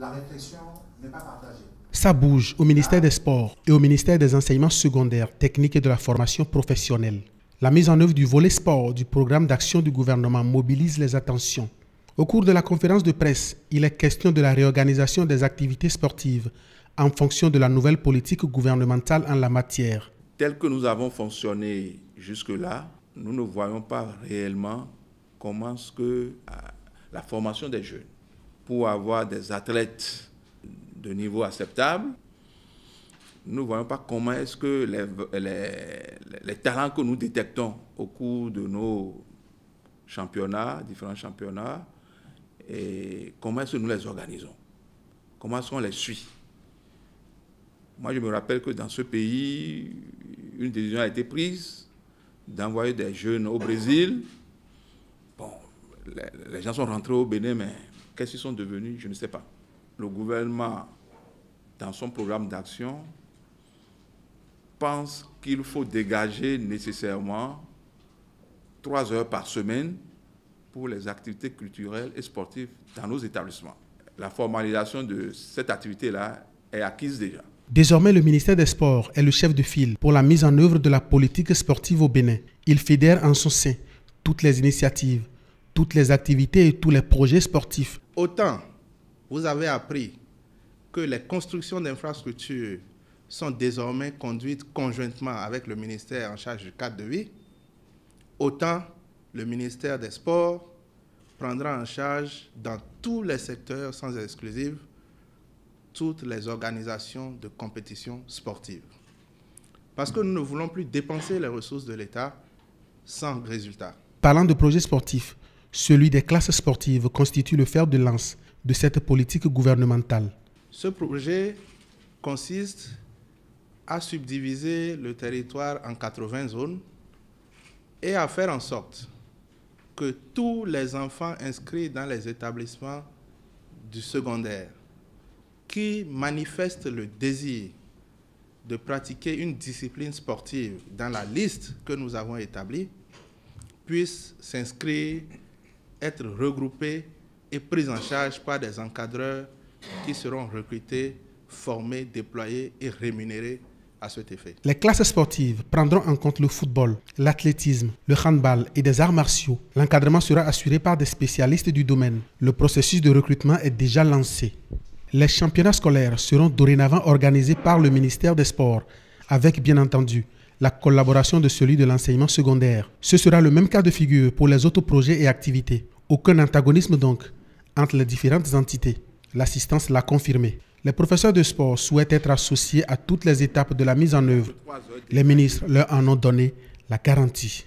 la réflexion n'est pas partagée. Ça bouge au ministère des Sports et au ministère des Enseignements secondaires, techniques et de la formation professionnelle. La mise en œuvre du volet sport du programme d'action du gouvernement mobilise les attentions. Au cours de la conférence de presse, il est question de la réorganisation des activités sportives en fonction de la nouvelle politique gouvernementale en la matière. Tel que nous avons fonctionné jusque-là, nous ne voyons pas réellement comment est-ce que la formation des jeunes, pour avoir des athlètes de niveau acceptable, nous ne voyons pas comment est-ce que les talents que nous détectons au cours de nos championnats, différents championnats, et comment est-ce que nous les organisons, comment est-ce qu'on les suit. Moi, je me rappelle que dans ce pays, une décision a été prise d'envoyer des jeunes au Brésil. Bon, les gens sont rentrés au Bénin, mais qu'est-ce qu'ils sont devenus? Je ne sais pas. Le gouvernement, dans son programme d'action, pense qu'il faut dégager nécessairement 3 heures par semaine pour les activités culturelles et sportives dans nos établissements. La formalisation de cette activité-là est acquise déjà. Désormais, le ministère des Sports est le chef de file pour la mise en œuvre de la politique sportive au Bénin. Il fédère en son sein toutes les initiatives, toutes les activités et tous les projets sportifs. Autant vous avez appris que les constructions d'infrastructures sont désormais conduites conjointement avec le ministère en charge du cadre de vie, autant le ministère des Sports prendra en charge dans tous les secteurs sans exclusive toutes les organisations de compétition sportive. Parce que nous ne voulons plus dépenser les ressources de l'État sans résultat. Parlant de projets sportifs, celui des classes sportives constitue le fer de lance de cette politique gouvernementale. Ce projet consiste à subdiviser le territoire en 80 zones et à faire en sorte que tous les enfants inscrits dans les établissements du secondaire qui manifestent le désir de pratiquer une discipline sportive dans la liste que nous avons établie puissent s'inscrire, être regroupés et pris en charge par des encadreurs qui seront recrutés, formés, déployés et rémunérés à cet effet. Les classes sportives prendront en compte le football, l'athlétisme, le handball et des arts martiaux. L'encadrement sera assuré par des spécialistes du domaine. Le processus de recrutement est déjà lancé. Les championnats scolaires seront dorénavant organisés par le ministère des Sports, avec bien entendu la collaboration de celui de l'enseignement secondaire. Ce sera le même cas de figure pour les autres projets et activités. Aucun antagonisme donc entre les différentes entités. L'assistance l'a confirmé. Les professeurs de sport souhaitent être associés à toutes les étapes de la mise en œuvre. Les ministres leur en ont donné la garantie.